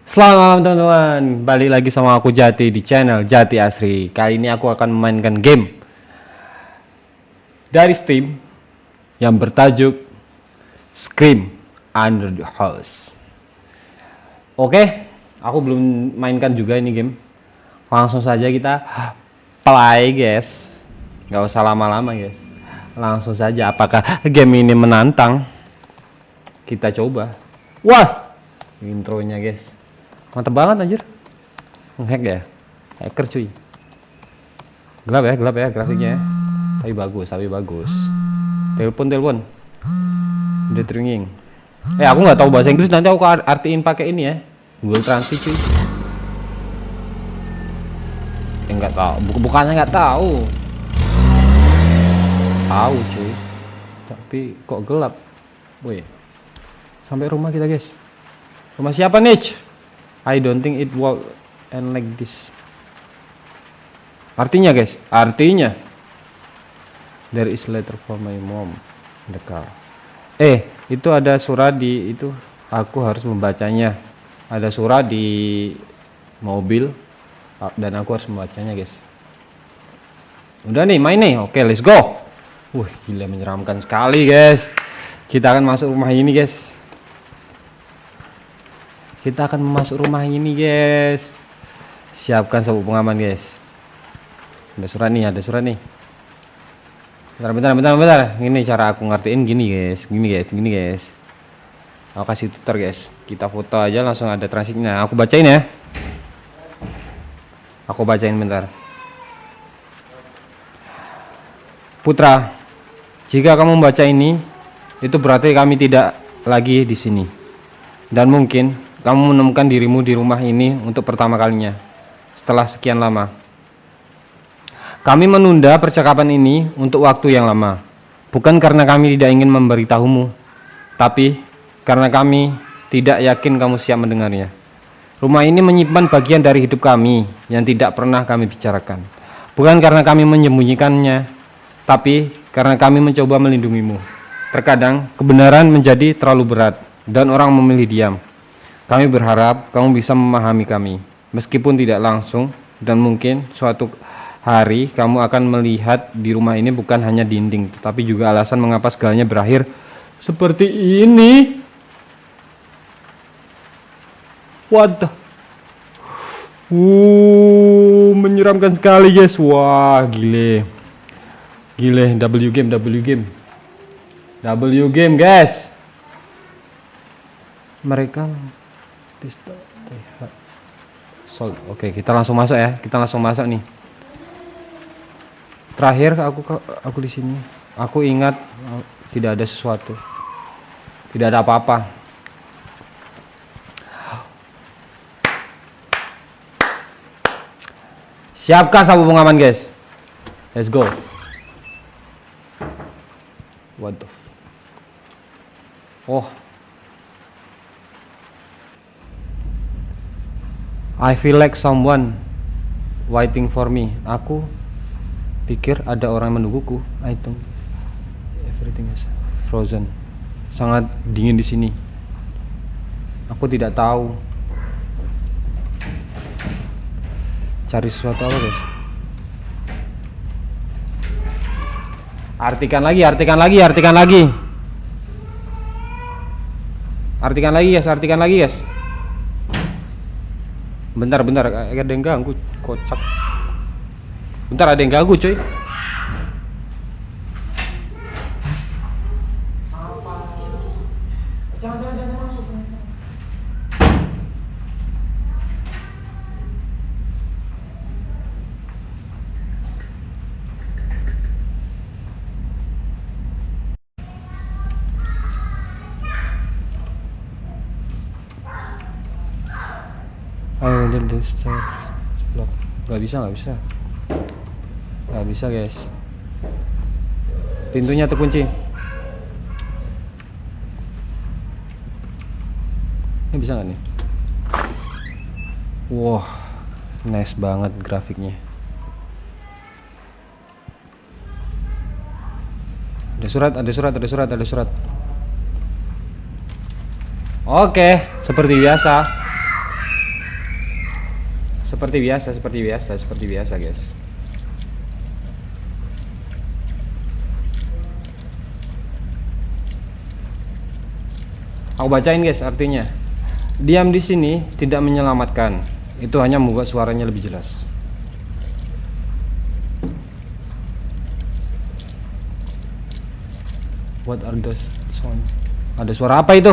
Selamat malam teman-teman, balik lagi sama aku Jati di channel Jati Asri. Kali ini aku akan memainkan game dari Steam yang bertajuk Scream Under the House. Oke, aku belum mainkan juga ini game. Langsung saja kita play guys. Gak usah lama-lama guys. Langsung saja, apakah game ini menantang? Kita coba. Wah, intronya guys, mantep banget anjir. Ngehack ya, hacker cuy. Gelap ya grafiknya ya. Tapi bagus. Telepon udah ringing. Aku nggak tahu bahasa Inggris, nanti aku artiin pakai ini ya, Google Translate cuy. Nggak tahu, bukannya nggak tahu cuy, tapi kok gelap. Woi, sampai rumah kita guys. Rumah siapa nih? I don't think it will end like this. Artinya guys, there is letter for my mom in the car. Itu ada surat di itu, aku harus membacanya. Ada surat di mobil dan aku harus membacanya guys. Udah nih, main nih. Oke, let's go. Gila, menyeramkan sekali guys. Kita akan masuk rumah ini guys. Siapkan sabuk pengaman guys. Ada surat nih. Bentar. Ini cara aku ngertiin gini guys. Aku kasih tutor guys. Kita foto aja langsung ada transitnya. Aku bacain ya. Bentar. Putra, jika kamu membaca ini, itu berarti kami tidak lagi di sini. Dan mungkin kamu menemukan dirimu di rumah ini untuk pertama kalinya setelah sekian lama. Kami menunda percakapan ini untuk waktu yang lama, bukan karena kami tidak ingin memberitahumu, tapi karena kami tidak yakin kamu siap mendengarnya. Rumah ini menyimpan bagian dari hidup kami yang tidak pernah kami bicarakan, bukan karena kami menyembunyikannya, tapi karena kami mencoba melindungimu. Terkadang kebenaran menjadi terlalu berat dan orang memilih diam. Kami berharap kamu bisa memahami kami, meskipun tidak langsung, dan mungkin suatu hari kamu akan melihat di rumah ini bukan hanya dinding, tetapi juga alasan mengapa segalanya berakhir seperti ini. What the? Menyeramkan sekali guys. Wah, gile. W game guys. Mereka Oke, kita langsung masuk ya. Nih. Terakhir aku di sini. Aku ingat tidak ada sesuatu. Tidak ada apa-apa. Siapkan sabuk pengaman guys. Let's go. What the I feel like someone waiting for me. Aku pikir ada orang menungguku. I think everything is frozen. Sangat dingin di sini. Aku tidak tahu. Cari sesuatu apa guys? Artikan lagi guys. Bentar, ada yang ganggu, kocak. Bentar, ada yang ganggu cuy. Jangan masuk. Gak bisa guys. Pintunya terkunci. Ini bisa gak nih? Wah, nice banget grafiknya. Ada surat. Oke, seperti biasa. Seperti biasa, guys. Aku bacain guys artinya. Diam di sini tidak menyelamatkan. Itu hanya membuat suaranya lebih jelas. What are those sound? Ada suara apa itu?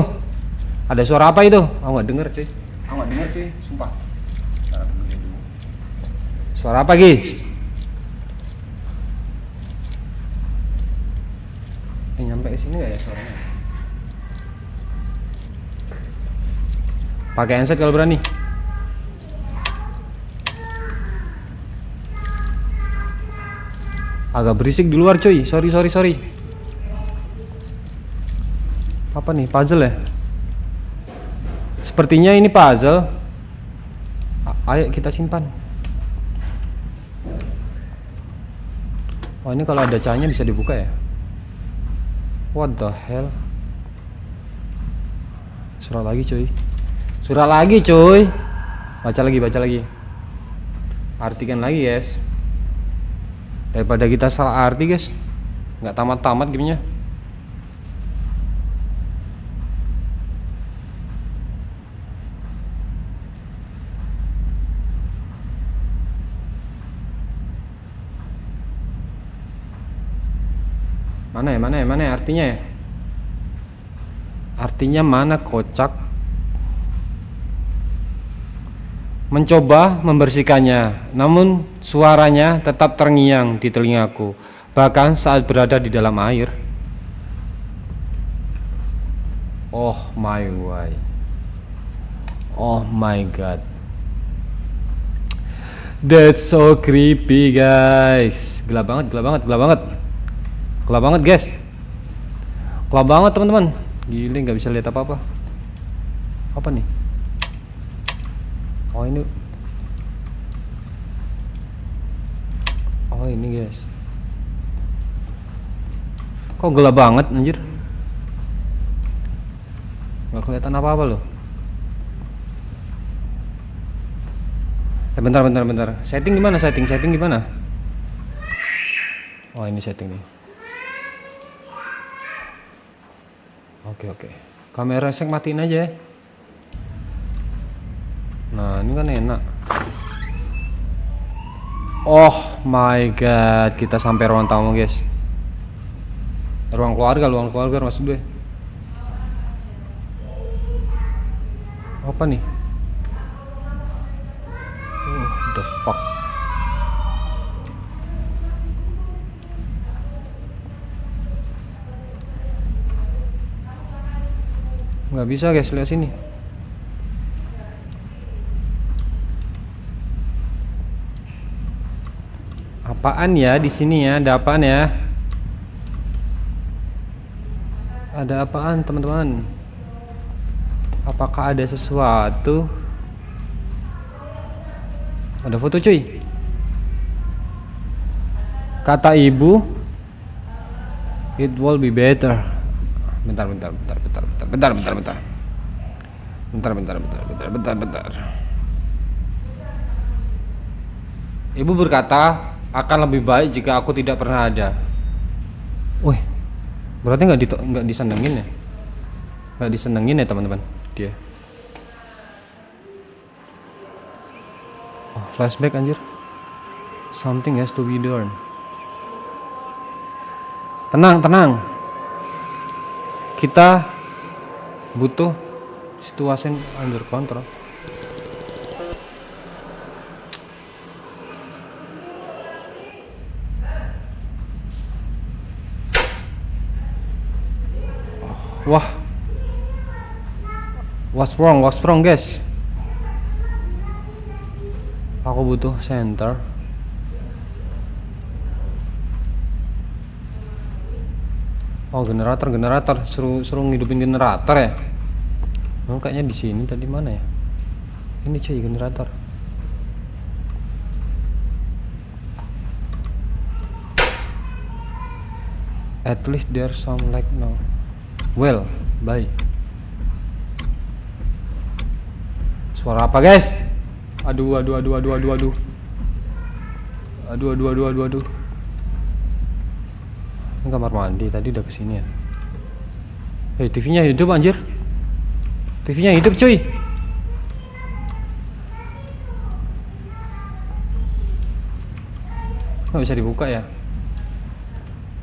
Ada suara apa itu? Aku nggak denger cuy. Sumpah. Suara apa guys? Nyampe ke sini nggak ya suaranya? Pakai handset kalau berani. Agak berisik di luar cuy. Sorry. Apa nih, puzzle ya? Sepertinya ini puzzle. Ayo kita simpan. Oh, ini kalau ada cahayanya bisa dibuka ya? What the hell? Surat lagi cuy. Baca lagi. Artikan lagi guys. Daripada kita salah arti guys. Nggak tamat-tamat gamenya. Mana ya artinya ya? Artinya mana kocak? Mencoba membersihkannya, namun suaranya tetap terngiang di telingaku, bahkan saat berada di dalam air. Oh my god. That's so creepy guys. Gelap banget guys. Gelap banget teman-teman. Gila, nggak bisa lihat apa-apa. Apa nih? Oh ini guys. Kok gelap banget anjir? Nggak kelihatan apa-apa loh. Bentar. Setting gimana? Oh, ini setting nih. Oke. Kamera sek matiin aja ya. Nah, ini kan enak. Oh my god, kita sampai ruang tamu guys. Ruang keluarga maksud gue. Apa nih? The fuck. Nggak bisa guys, lihat sini. Apaan ya di sini ya? Ada apaan ya? Ada apaan teman-teman? Apakah ada sesuatu? Ada foto cuy. Kata ibu, it will be better. Bentar. Ibu berkata akan lebih baik jika aku tidak pernah ada. Wih, berarti nggak disenengin ya? Nggak disenengin ya teman-teman dia. Oh, flashback anjir. Something has to be done. Tenang. Kita butuh situasi under control. Wah, what's wrong guys? Aku butuh center. Oh, generator, suruh ngidupin generator ya. Oh, kayaknya di sini tadi mana ya? Ini cuy, generator. At least there's some light now. Well, bye. Suara apa guys? Aduh, aduh, aduh, aduh, aduh, aduh. Aduh, aduh, aduh, aduh, aduh. Ini kamar mandi, tadi udah kesini ya. TV-nya hidup anjir. TV-nya hidup cuy. Nggak bisa dibuka ya.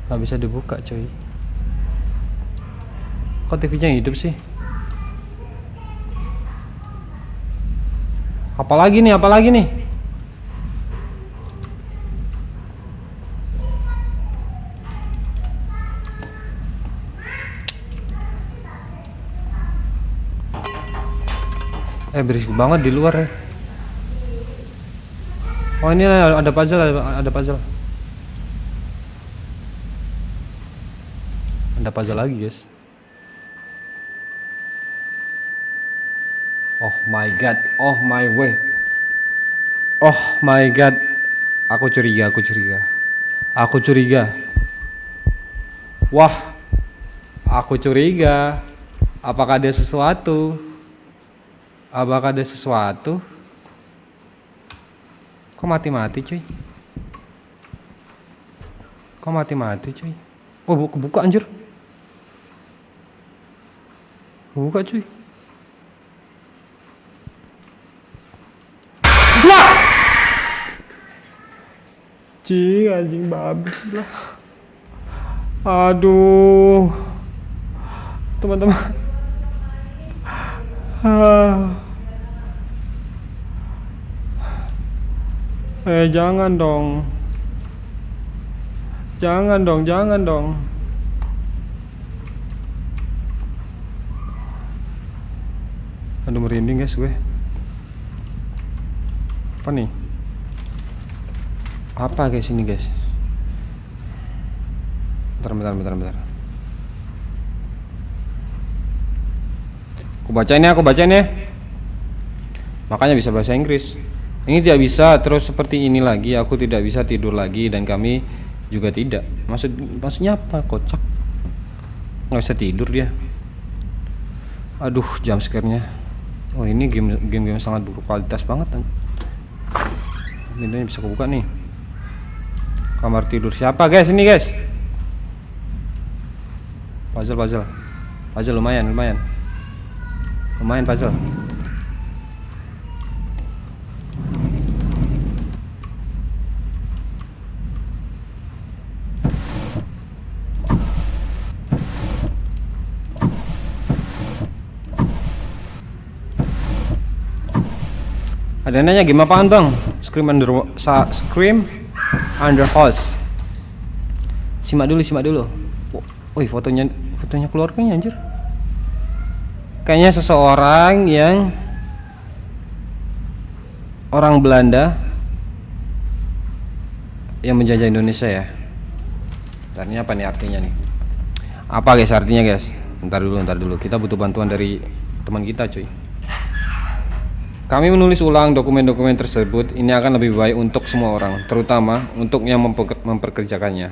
Nggak bisa dibuka cuy. Kok TV-nya hidup sih? Apalagi nih, apalagi nih? Berisik banget di luar ya. Oh ini ada puzzle, ada puzzle. Ada puzzle lagi guys. Oh my god, oh my way. Oh my god. Aku curiga, aku curiga. Aku curiga. Wah. Aku curiga. Apakah ada sesuatu? Apakah ada sesuatu? Kok mati-mati cuy? Kok mati-mati cuy? Oh kebuka anjir. Kebuka cuy. Wah! Cing anjing babi lah. Aduh. Teman-teman. Jangan dong. Jangan dong, jangan dong. Aduh merinding guys gue. Apa nih? Apa guys ini guys? Bentar. Aku bacain ya. Makanya bisa bahasa Inggris. Ini tidak bisa terus seperti ini lagi. Aku tidak bisa tidur lagi dan kami juga tidak. Maksudnya apa? Kocak. Nggak bisa tidur dia. Aduh, jump scare-nya. Oh, ini game sangat buruk kualitas banget. Pintunya bisa kebuka nih. Kamar tidur siapa guys? Ini guys. Puzzle lumayan puzzle. Ada nanya game apaan bang? Scream under house. Simak dulu. Wih fotonya keluarganya anjir. Kayaknya seseorang yang orang Belanda yang menjajah Indonesia ya. Artinya apa nih artinya nih? Apa guys artinya guys? Bentar dulu. Kita butuh bantuan dari teman kita cuy. Kami menulis ulang dokumen-dokumen tersebut. Ini akan lebih baik untuk semua orang, terutama untuk yang memperkerjakannya.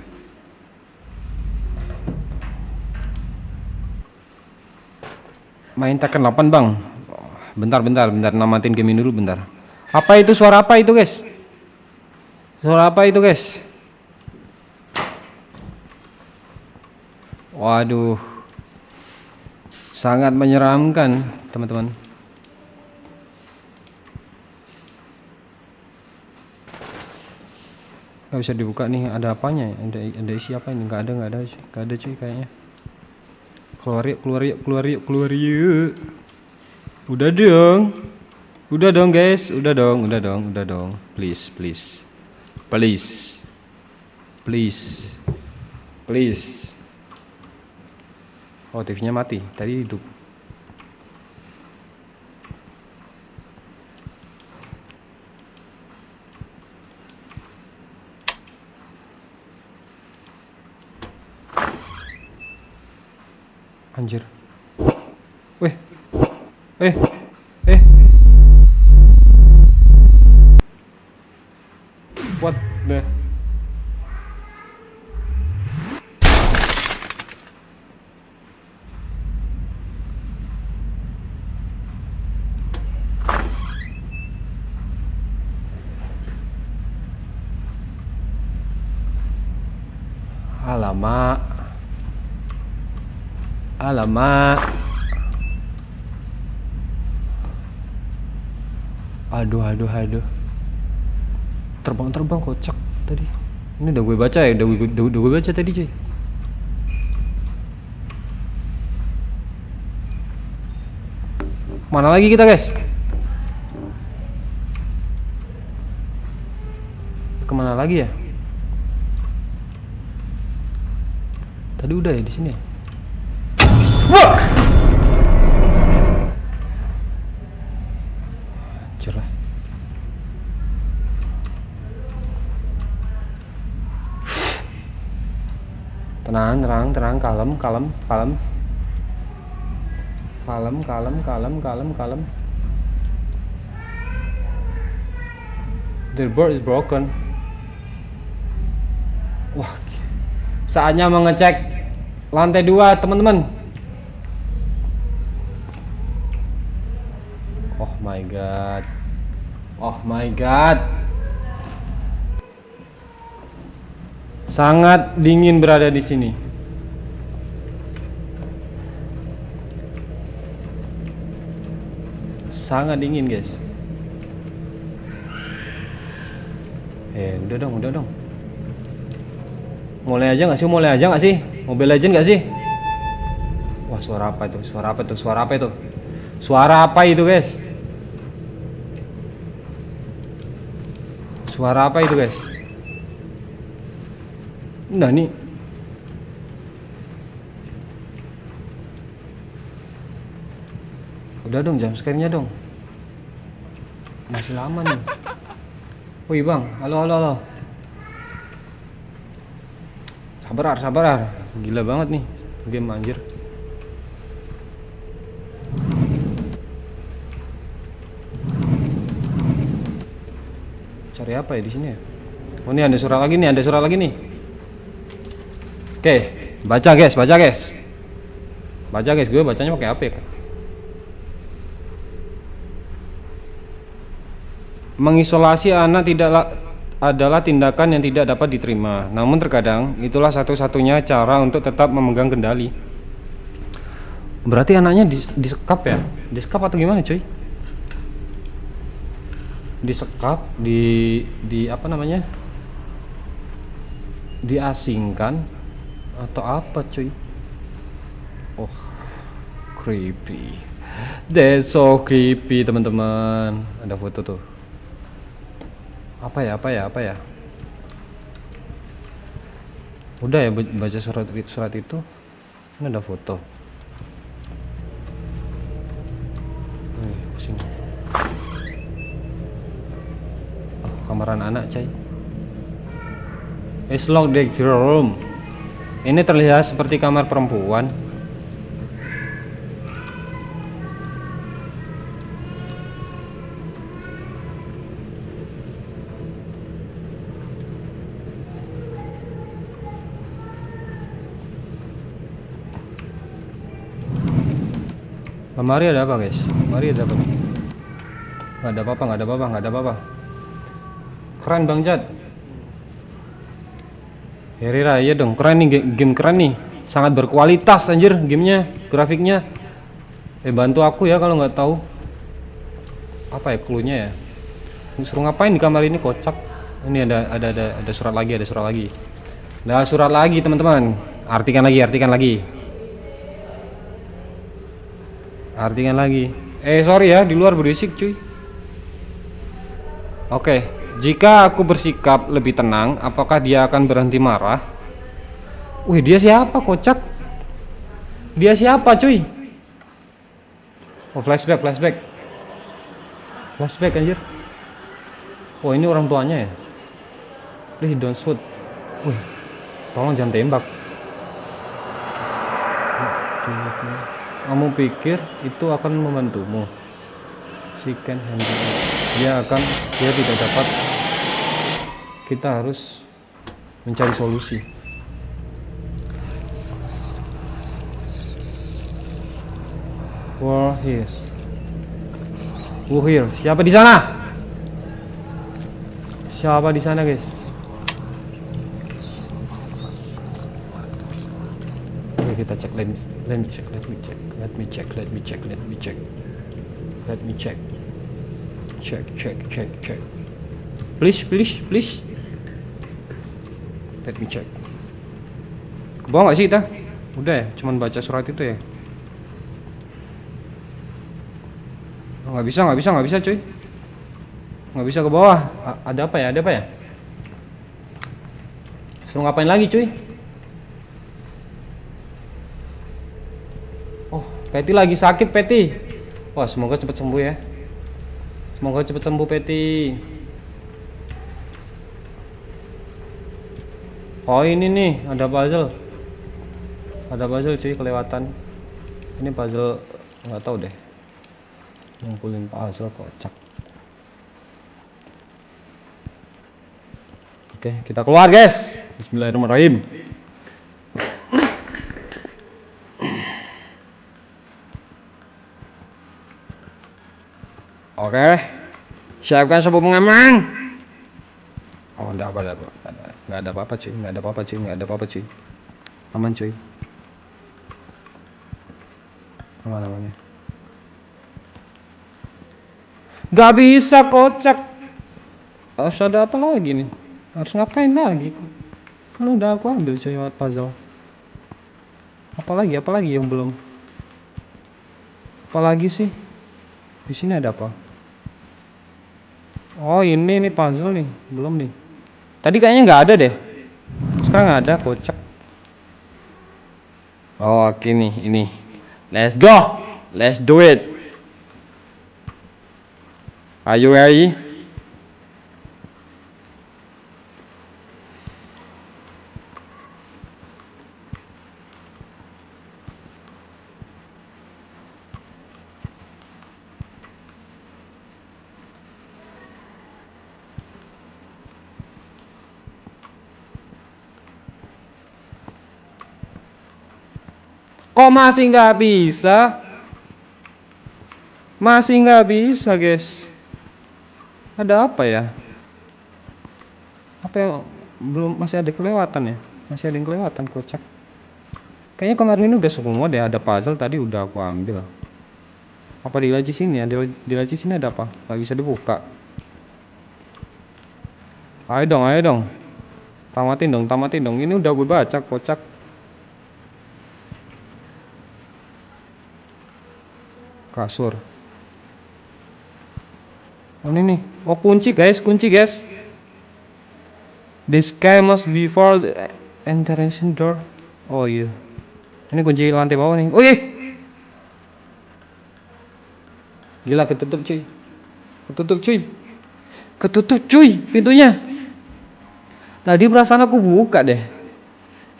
Main Tekken 8 bang. Bentar, namatin game dulu bentar. Apa itu suara apa itu guys? Waduh, sangat menyeramkan teman-teman. Gak bisa dibuka nih, ada apanya? Ada isi apa ini? Gak ada cuy kayaknya. Keluar yuk. Udah dong guys, udah dong. Please. Oh TV-nya mati, tadi hidup. Anjir. Weh. What the? Alamak. Alamak. Aduh. Terbang kocak tadi. Ini udah gue baca ya, udah gue baca tadi cuy. Mana lagi kita guys? Kemana lagi ya? Tadi udah ya di sini. Wah! Anjir lah. Tenang, kalem. The board is broken. Wah, saatnya mengecek lantai 2 teman-teman. Oh my god. Sangat dingin berada di sini. Sangat dingin guys. Udah dong. Mulai aja nggak sih? Mobile Legend nggak sih? Wah, suara apa itu? Suara apa itu guys? Suara apa itu guys? Nah nih. Udah dong, jam scare-nya dong. Masih lama nih. Woi bang, halo. Sabar. Gila banget nih game anjir. Cari apa ya di sini ya? Oh, ini ada surat lagi nih. Oke, baca guys. Gue bacanya pakai apa ya? Mengisolasi anak adalah tindakan yang tidak dapat diterima. Namun terkadang itulah satu-satunya cara untuk tetap memegang kendali. Berarti anaknya disekap ya? Disekap atau gimana cuy? Disekap, di apa namanya? Diasingkan atau apa cuy? Oh, creepy. That's so creepy teman-teman. Ada foto tuh. Apa ya? Udah ya baca surat itu. Ini ada foto. Pusing. Kamar anak cai. It's locked the room. Ini terlihat seperti kamar perempuan. Lemari ada apa guys? Lemari ada apa nih? Nggak ada apa-apa. Keren Bang Jad. Herira, iya dong, keren nih, game keren nih. Sangat berkualitas anjir gamenya, grafiknya. Bantu aku ya kalau nggak tahu. Apa ya cluenya ya? Suruh ngapain di kamar ini, kocak. Ini ada surat lagi. Ada surat lagi teman-teman. Artikan lagi. Sorry ya, di luar berisik cuy. Oke, jika aku bersikap lebih tenang, apakah dia akan berhenti marah? Wih, dia siapa kocak? Dia siapa cuy? Oh, flashback anjir. Oh, ini orang tuanya ya? Please don't shoot. Wih, tolong jangan tembak. Kamu pikir itu akan membantumu? She can handle it. Dia tidak dapat. Kita harus mencari solusi. Who here? Siapa di sana guys? Kita cek, let me check. Check. Please. Let me check. Ke bawah nggak sih kita? Udah ya, cuman baca surat itu ya. Oh, nggak bisa cuy. Nggak bisa ke bawah. Ada apa ya? Suruh ngapain lagi cuy? Oh, Peti lagi sakit Peti. Wah, semoga cepat sembuh ya. Peti. Oh ini nih, ada puzzle cuy, kelewatan. Ini puzzle, nggak tahu deh. Ngumpulin puzzle kocak. Oke, kita keluar guys. Bismillahirrahmanirrahim. Oke, siapkan sabuk pengaman. Oh, nggak ada apa-apa cuy. Aman cuy. Aman namanya. Gak bisa kocak. Harus ada apa lagi nih? Harus ngapain lagi? Kalau udah aku ambil cuy puzzle. Apalagi yang belum? Apalagi sih? Di sini ada apa? Oh ini nih puzzle nih, belum nih. Tadi kayaknya nggak ada deh. Sekarang ada, kocak. Oh oke nih, ini. Let's go. Let's do it. Are you ready? Kok masih nggak bisa? Guys. Ada apa ya? Apa yang belum, masih ada kelewatan ya? Masih ada yang kelewatan, kocak. Kayaknya kemarin ini udah semua deh, ada puzzle tadi udah aku ambil. Apa di laci sini ya? Di laci sini ada apa? Nggak bisa dibuka. Ayo dong. Tamatin dong. Ini udah gue baca, kocak. Kasur. Oh ini nih. Oh kunci guys. This key must be for the entrance door. Oh iya. Ini kunci lantai bawah nih. Oke. Gila, ketutup cuy pintunya. Tadi perasaan aku buka deh.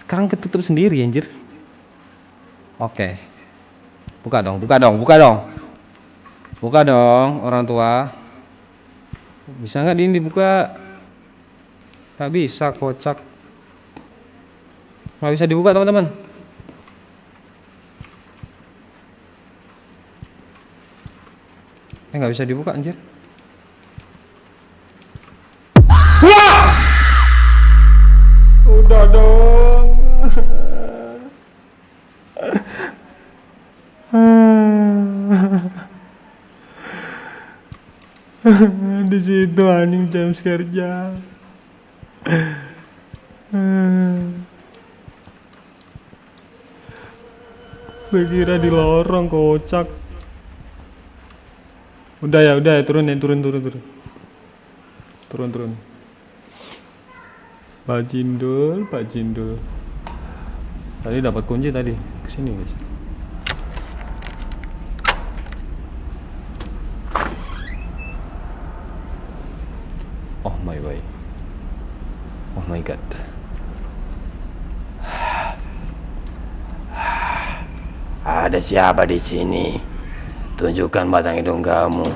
Sekarang ketutup sendiri anjir. Oke. Buka dong orang tua. Bisa nggak ini dibuka? Tak bisa, kocak. Nggak bisa dibuka teman-teman. Nggak bisa dibuka anjir. Wah! Udah dong. Di situ anjing jam kerja. Gue kira di lorong, kocak. Udah ya, turun. Pak Jindul. Tadi dapat kunci tadi. Kesini guys. Oh my god. Ada siapa di sini? Tunjukkan batang hidung kamu.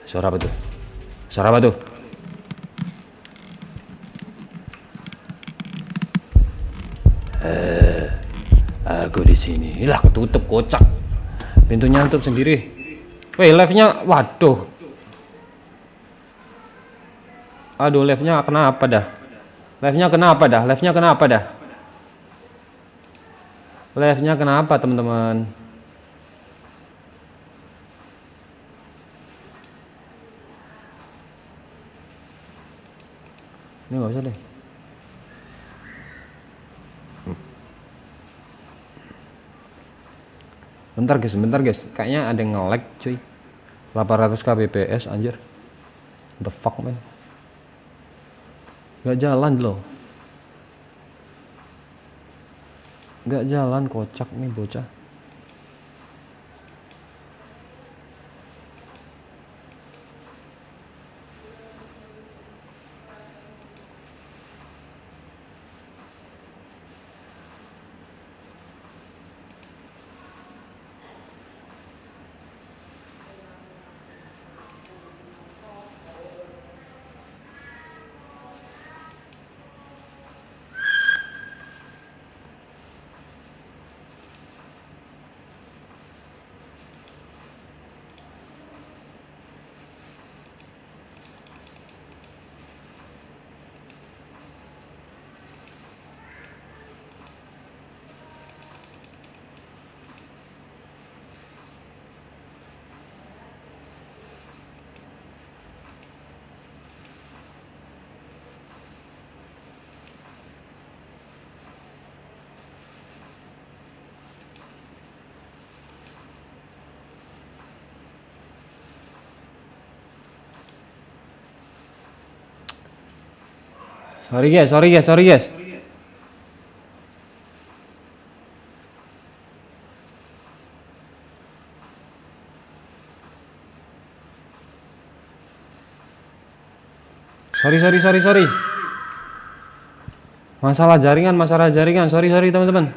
Suara apa tuh? Aku di sini. Ilah, ketutup, kocak. Pintunya tutup sendiri. Weh, live-nya, waduh. Aduh, live-nya kenapa dah? Live-nya kenapa dah? Live-nya kenapa dah? Live-nya kenapa teman-teman? Ini nggak usah deh. Bentar guys. Kayaknya ada yang nge-lag cuy. 800 kbps anjir. The fuck man. Gak jalan loh. Gak jalan, kocak nih bocah. Sorry guys. Sorry. Masalah jaringan. Sorry teman-teman.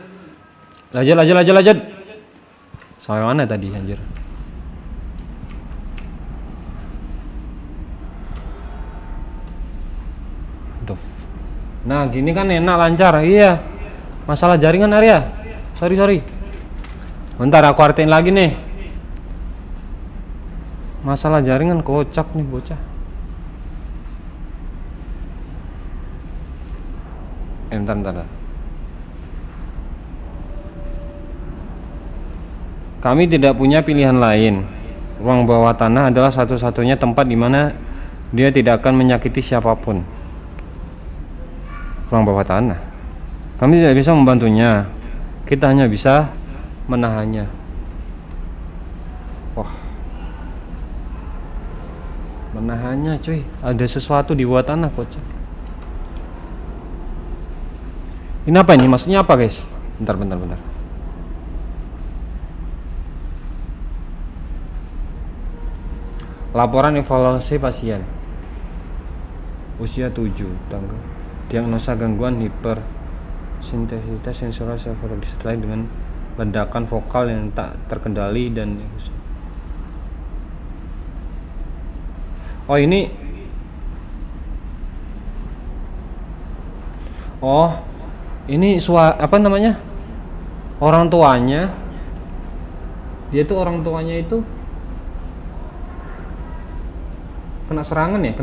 Lanjut. Sampai mana tadi anjir? Nah gini kan enak lancar. Iya. Masalah jaringan Arya. Sorry. Bentar aku artiin lagi nih. Masalah jaringan kocak nih bocah. Bentar. Kami tidak punya pilihan lain. Ruang bawah tanah adalah satu-satunya tempat di mana dia tidak akan menyakiti siapapun. Ruang bawah tanah. Kami tidak bisa membantunya. Kita hanya bisa menahannya. Wah. Menahannya cuy. Ada sesuatu di bawah tanah kocak. Ini apa ini? Maksudnya apa guys? Bentar. Laporan evaluasi pasien. Usia 7 tanggal. Diagnosa gangguan hipersensitivitas sensory disertai dengan ledakan vokal yang tak terkendali dan ini apa namanya? Orang tuanya. Dia tuh orang tuanya itu kena serangan ya?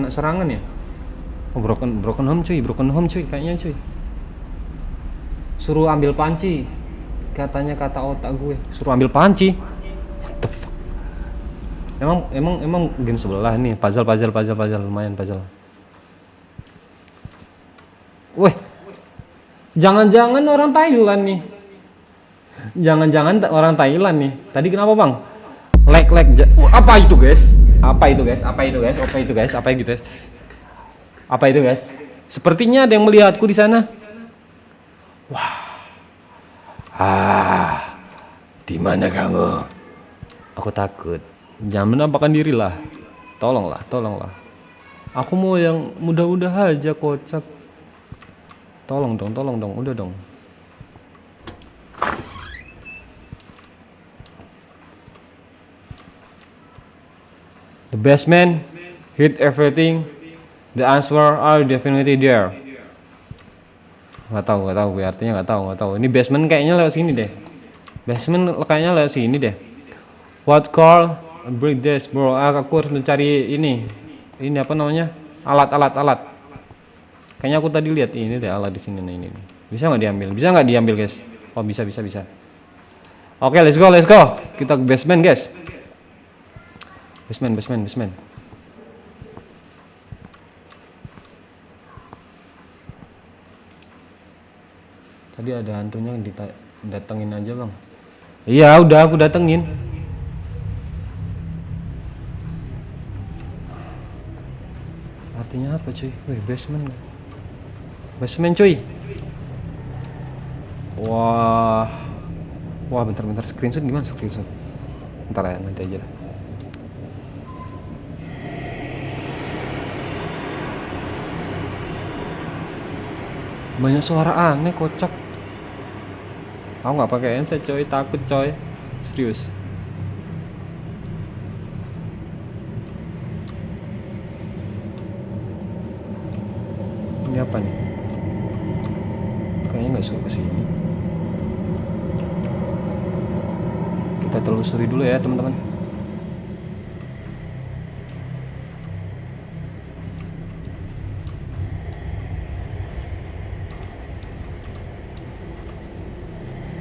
Oh, broken home cuy kayaknya cuy. Suruh ambil panci. Katanya kata otak gue, suruh ambil panci. What the fuck? Emang game sebelah nih, puzzle lumayan puzzle. Weh. Jangan-jangan orang Thailand nih. Tadi kenapa, Bang? Lag. Apa itu, guys? Apa itu guys? Sepertinya ada yang melihatku di sana. Wah. Di mana kamu? Aku takut. Jangan menampakkan diri lah. Tolonglah. Aku mau yang mudah-mudah aja kocak. Tolong dong, udah dong. The basement hit everything. The answer are definitely there. Gak tahu gue artinya gak tahu. Ini basement kayaknya lewat sini deh. What call break this bro? Aku harus mencari ini apa namanya? Alat. Kayaknya aku tadi lihat ini deh alat di sini. Nah ini nih. Bisa nggak diambil? Bisa nggak diambil guys? Oh bisa. Oke, let's go. Kita ke basement guys. Basement. Tadi ada hantunya datengin aja bang. Iya udah aku datengin. Artinya apa cuy? Wih basement cuy. Wah bentar screenshot gimana screenshot? Ntar ya nanti aja lah. Banyak suara aneh kocak. Aku nggak pakai headset coy, takut coy, serius. Ini apa nih? Kayaknya nggak suka kesini. Kita telusuri dulu ya teman-teman.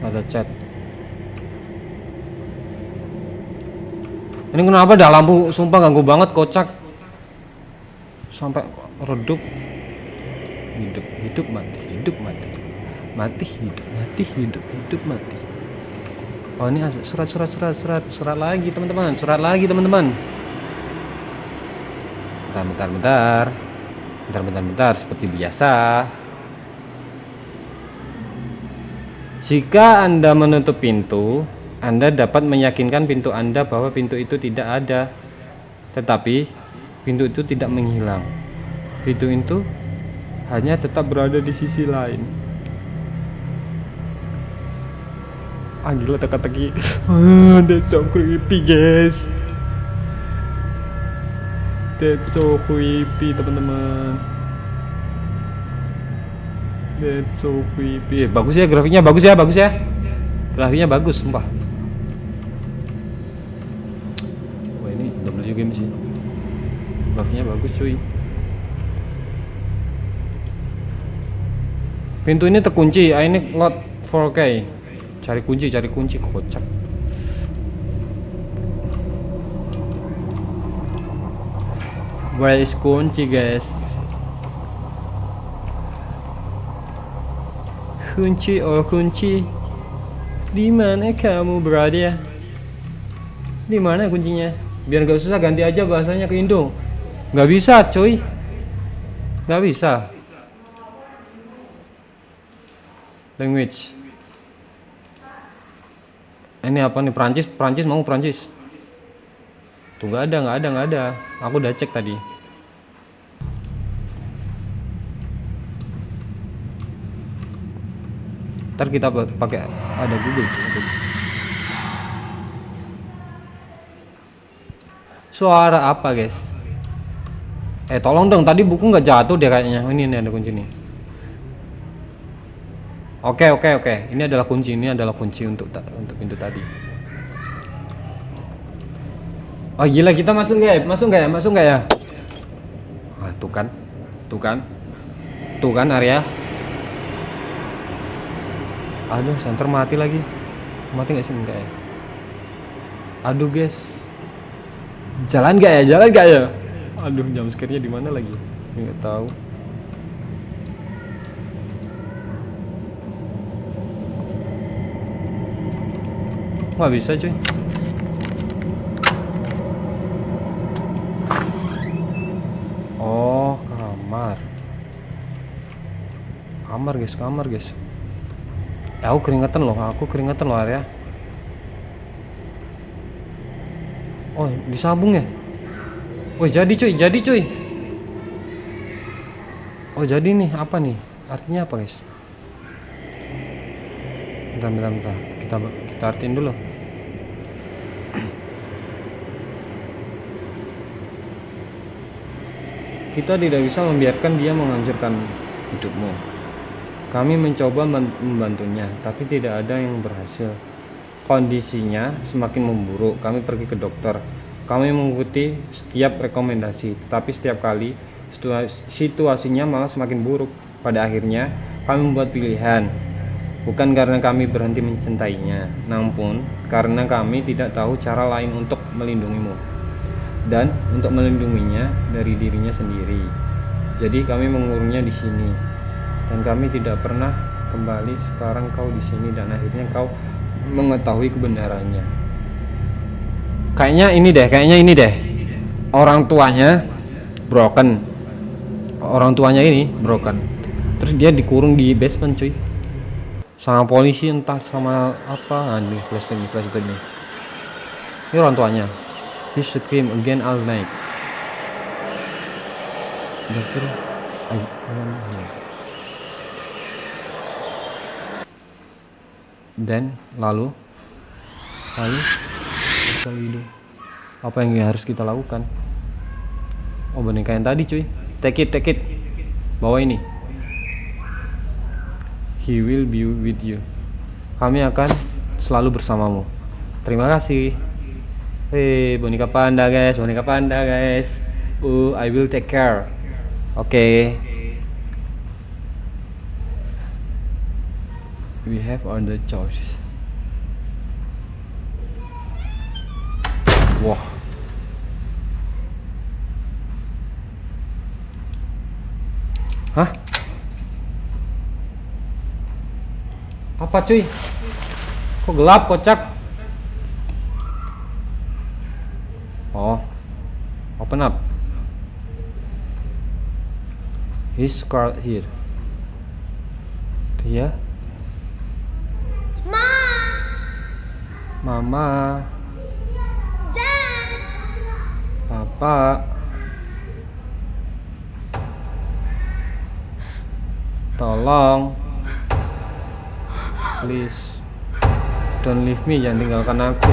Ada chat. Ini kenapa dah lampu sumpah ganggu banget kocak. Sampai redup. Hidup mati. Hidup mati. Oh ini surat lagi teman-teman. Bentar seperti biasa. Jika Anda menutup pintu, Anda dapat meyakinkan pintu Anda bahwa pintu itu tidak ada. Tetapi pintu itu tidak menghilang. Pintu itu hanya tetap berada di sisi lain. Gila teka-teki. That's so creepy guys. That's so creepy teman-teman. That's so creepy. Bagus ya grafiknya, bagus ya. Grafiknya bagus, sumpah. Wah ini W game sih. Grafiknya bagus cuy. Pintu ini terkunci. Ini lock 4K. Cari kunci kocak. Where is kunci guys? Kunci. Di mana kamu berada? Di mana kuncinya? Biar gak susah ganti aja bahasanya ke Indo. Gak bisa, coy. Gak bisa. Language. Ini apa nih? Prancis mau Prancis. Tuh gak ada. Aku udah cek tadi. Ntar kita pakai ada Google sih. Suara apa guys? Tolong dong, tadi buku nggak jatuh deh kayaknya. Ini ada kunci nih. Oke. Ini adalah kunci untuk pintu tadi. Oh gila, kita masuk nggak ya? Tuh kan area. Aduh, center mati lagi. Mati nggak sih? Enggak ya? Aduh guys, jalan nggak ya? Aduh, jam scare-nya di mana lagi? Nggak tahu. Nggak bisa cuy. Oh, kamar guys. Aku keringetan loh area. Oh disambung ya. Wah jadi cuy. Oh jadi nih apa nih artinya apa guys? Bentar. Kita artiin dulu. Kita tidak bisa membiarkan dia menghancurkan hidupmu. Kami mencoba membantunya, tapi tidak ada yang berhasil. Kondisinya semakin memburuk. Kami pergi ke dokter. Kami mengikuti setiap rekomendasi, tapi setiap kali Situasinya malah semakin buruk. Pada akhirnya kami membuat pilihan, bukan karena kami berhenti mencintainya, namun karena kami tidak tahu cara lain untuk melindungimu dan untuk melindunginya dari dirinya sendiri. Jadi kami mengurungnya di sini dan kami tidak pernah kembali. Sekarang kau di sini dan akhirnya kau mengetahui kebenarannya. Kayaknya ini deh. Orang tuanya broken. Terus dia dikurung di basement, cuy. Sama polisi entah sama apa. Aduh, flash tadi. Ini orang tuanya. He scream again all night. Dokter, dan lalu apa yang harus kita lakukan? Oh, boneka yang tadi, cuy. Take it. Bawa ini. He will be with you. Kami akan selalu bersamamu. Terima kasih. Boneka panda guys. I will take care. Oke. We have other choices. Wah. Hah? Apa, cuy? Kok gelap, kocak? Oh. Open up. His car here. Dia. Mama. Dad. Papa. Tolong. Please. Don't leave me, jangan tinggalkan aku.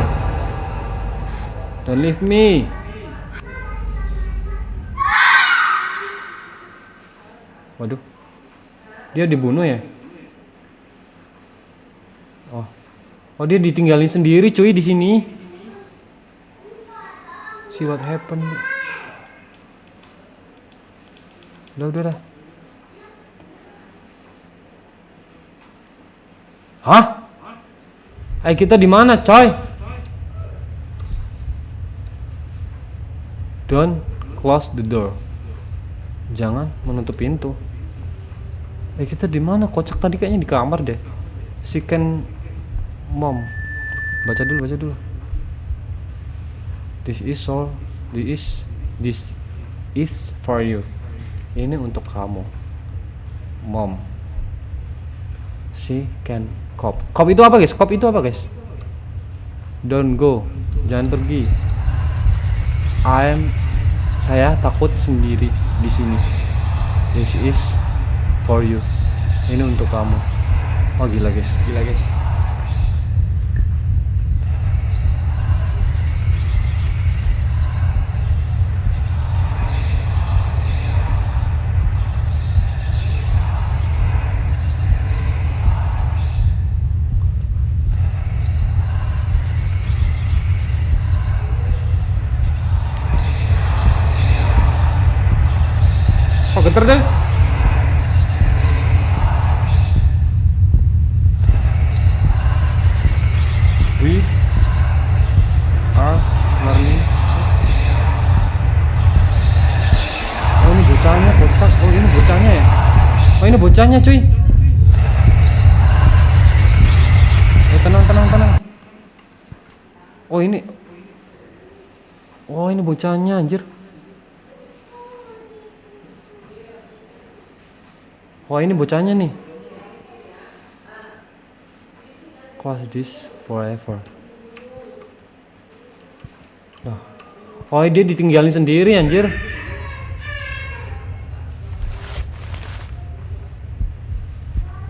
Don't leave me. Waduh. Dia dibunuh ya? Oh, dia ditinggalin sendiri, cuy, di sini. See what happened. Udah. Hah? Kita di mana, coy? Don't close the door. Jangan menutup pintu. Kita di mana? Kocak tadi kayaknya di kamar deh. Si Ken Mom. Baca dulu. This is for you. Ini untuk kamu, Mom. Si Ken Cop itu apa, guys? Don't go. Jangan pergi. Saya takut sendiri di sini. This is for you. Ini untuk kamu. Oh, gila guys. Oh, getar deh. We are learning. Oh, ini bocahnya, kocak. Oh, ini bocahnya ya. Oh, ini bocahnya, cuy. Tenang. Oh, ini bocahnya, anjir. Wah, ini bocahnya nih. Close this forever. Oh, dia ditinggalin sendiri, anjir.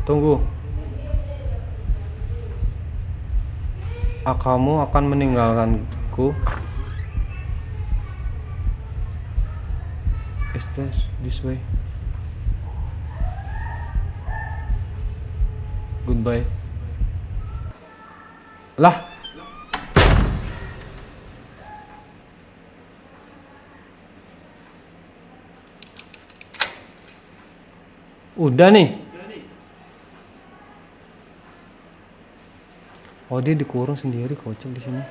Tunggu. Kamu akan meninggalkanku. Is this way? Goodbye. Lah. Udah nih. Oh, dia dikurung sendiri kocak di sini.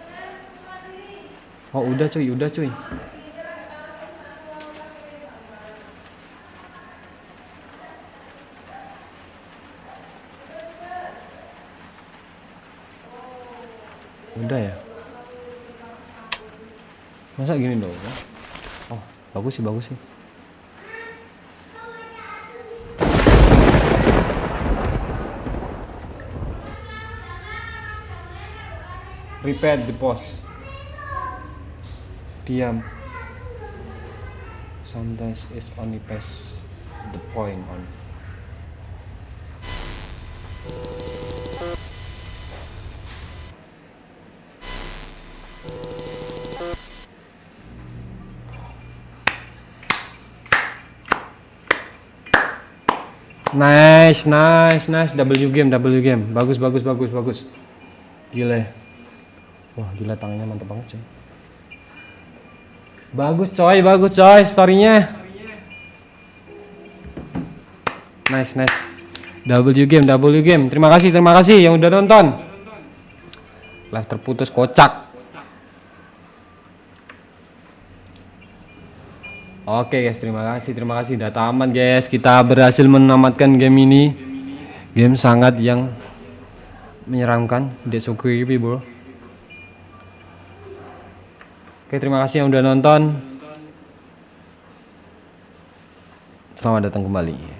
Oh, udah cuy, udah cuy. Udah ya. Masa gini dong? Oh, bagus sih, bagus sih. Repeat the pause. Diam. Sometimes it's only pass the point on. Nice, nice, nice. W game, W game. Bagus, bagus, bagus, bagus. Gila. Wah, gila tangannya mantap banget coy. Bagus coy storynya. Nice, nice. W game, W game. Terima kasih yang udah nonton. Live terputus kocak. Oke guys, terima kasih udah tamat guys. Kita berhasil menamatkan game ini. Game sangat yang menyeramkan. Dia so creepy bro. Oke, terima kasih yang udah nonton. Selamat datang kembali.